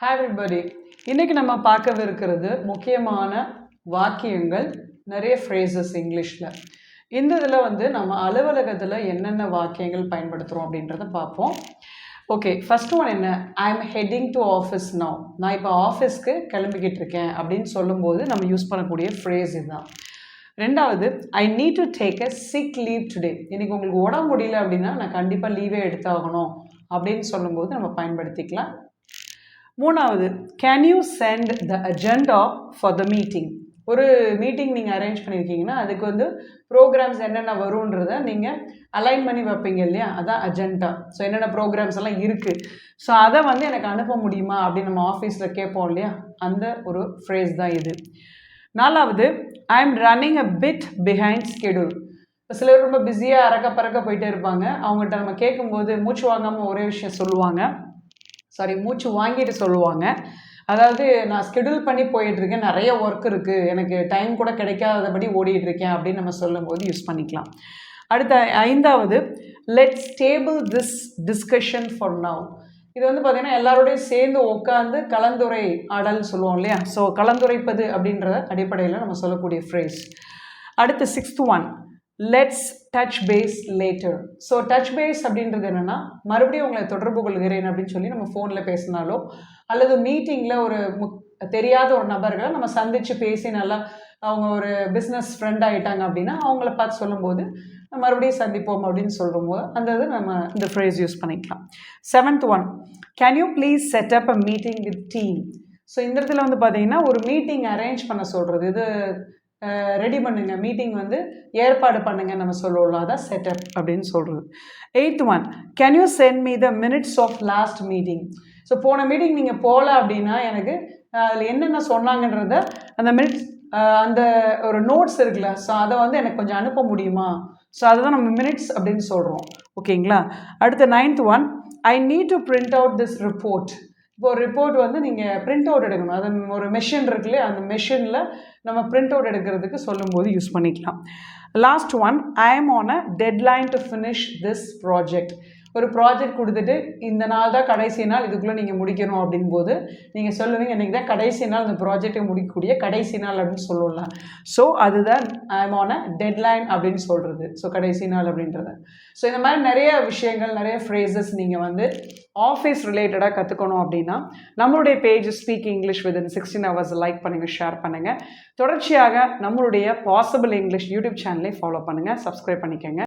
Hi everybody. இன்னைக்கு நம்ம பார்க்கவிருக்கிறது முக்கியமான வாக்கியங்கள், நிறைய phrases இங்கிலீஷ்ல. இந்த இதில் வந்து நம்ம அலுவலகத்தில் என்னென்ன வாக்கியங்கள் பயன்படுத்துகிறோம் அப்படின்றத பார்ப்போம். ஓகே, ஃபர்ஸ்ட் ஒன் என்ன? I am heading to office now. நான் இப்போ ஆஃபீஸ்க்கு கிளம்பிக்கிட்டு இருக்கேன் அப்படின்னு சொல்லும்போது நம்ம யூஸ் பண்ணக்கூடிய ஃப்ரேஸ் இதுதான். ரெண்டாவது, I need to take a sick leave today. இன்னைக்கு உங்களுக்கு உடம்பு முடியல அப்படின்னா நான் கண்டிப்பாக லீவே எடுத்தாகணும் அப்படின்னு சொல்லும்போது நம்ம பயன்படுத்திக்கலாம். மூணாவது, can you send the agenda for the meeting. ஒரு மீட்டிங் நீங்கள் அரேஞ்ச் பண்ணியிருக்கீங்கன்னா அதுக்கு வந்து ப்ரோக்ராம்ஸ் என்னென்ன வரும்ன்றதை நீங்கள் அலைன் பண்ணி வைப்பீங்க இல்லையா, அதான் அஜெண்டா. ஸோ என்னென்ன ப்ரோக்ராம்ஸ் எல்லாம் இருக்குது, ஸோ அதை வந்து எனக்கு அனுப்ப முடியுமா அப்படின்னு நம்ம ஆஃபீஸில் கேட்போம் இல்லையா, அந்த ஒரு ஃப்ரேஸ் தான் இது. நாலாவது, I am running a bit behind schedule. இப்போ சிலர் ரொம்ப பிஸியாக அறக்க பறக்க போயிட்டே இருப்பாங்க. அவங்ககிட்ட நம்ம கேட்கும்போது மூச்சு வாங்காமல் ஒரே விஷயம் சொல்லுவாங்க, மூச்சு வாங்கிட்டு சொல்லுவாங்க. அதாவது நான் ஸ்கெடியூல் பண்ணி போயிட்டுருக்கேன், நிறைய ஒர்க் இருக்குது, எனக்கு டைம் கூட கிடைக்காதபடி ஓடிட்டுருக்கேன் அப்படின்னு நம்ம சொல்லும்போது யூஸ் பண்ணிக்கலாம். அடுத்த ஐந்தாவது, let's table this discussion for now. இது வந்து பார்த்திங்கன்னா எல்லாரோடையும் சேர்ந்து உட்காந்து கலந்துரை ஆடல் சொல்லுவோம் இல்லையா, ஸோ கலந்துரைப்பது அப்படின்றத அடிப்படையில் நம்ம சொல்லக்கூடிய ஃப்ரேஸ். அடுத்து sixth one, let's touch base later. So touch base அப்படின்றது என்னென்னா, மறுபடியும் உங்களை தொடர்பு கொள்கிறேன் அப்படின்னு சொல்லி நம்ம ஃபோனில் பேசினாலோ அல்லது மீட்டிங்கில் ஒரு தெரியாத ஒரு நபர்களை நம்ம சந்தித்து பேசி நல்லா அவங்க ஒரு பிஸ்னஸ் ஃப்ரெண்ட் ஆகிட்டாங்க அப்படின்னா அவங்கள பார்த்து சொல்லும்போது மறுபடியும் சந்திப்போம் அப்படின்னு சொல்லும் போது அந்த இது நம்ம இந்த ஃப்ரேஸ் யூஸ் பண்ணிக்கலாம். Seventh one, can you please set up a meeting with team. So இந்த இடத்துல வந்து பார்த்தீங்கன்னா ஒரு மீட்டிங் அரேஞ்ச் பண்ண சொல்கிறது, இது ரெடி பண்ணுங்க, மீட்டிங் வந்து ஏற்பாடு பண்ணுங்க நம்ம சொல்லுவோம், அதான் செட்டப் அப்படின்னு சொல்கிறது. Eighth one, can you send me the minutes of last meeting. So போன மீட்டிங் நீங்கள் போகல அப்படின்னா எனக்கு அதில் என்னென்ன சொன்னாங்கன்றத அந்த மினிட்ஸ், அந்த ஒரு நோட்ஸ் இருக்குல்ல, ஸோ அதை வந்து எனக்கு கொஞ்சம் அனுப்ப முடியுமா, ஸோ அதுதான் நம்ம மினிட்ஸ் அப்படின்னு சொல்கிறோம். ஓகேங்களா. அடுத்த ninth one, I need to print out this report. இப்போ ஒரு ரிப்போர்ட் வந்து நீங்கள் பிரிண்ட் அவுட் எடுக்கணும், அது ஒரு மெஷின் இருக்குல்லையே, அந்த மெஷினில் நம்ம பிரிண்ட் அவுட் எடுக்கிறதுக்கு சொல்லும்போது யூஸ் பண்ணிக்கலாம். Last one, I am on a deadline to finish this project. ஒரு ப்ராஜெக்ட் கொடுத்துட்டு இந்த நாள் தான் கடைசி நாள், இதுக்குள்ளே நீங்கள் முடிக்கணும் அப்படின்போது நீங்கள் சொல்லுவீங்க இன்றைக்கி தான் கடைசி நாள், இந்த ப்ராஜெக்டை முடிக்கக்கூடிய கடைசி நாள் அப்படின்னு சொல்லலாம். ஸோ அதுதான் I am on a deadline அப்படின்னு சொல்கிறது, ஸோ கடைசி நாள் அப்படின்றது. ஸோ இந்த மாதிரி நிறைய விஷயங்கள், நிறைய ஃப்ரேசஸ் நீங்கள் வந்து ஆஃபீஸ் ரிலேட்டடாக கற்றுக்கணும் அப்படின்னா நம்மளுடைய page speak English within 16 hours like பண்ணுங்கள், ஷேர் பண்ணுங்கள். தொடர்ச்சியாக நம்மளுடைய பாசிபிள் இங்கிலீஷ் யூடியூப் சேனலை ஃபாலோ பண்ணுங்கள், சப்ஸ்கிரைப் பண்ணிக்கோங்க.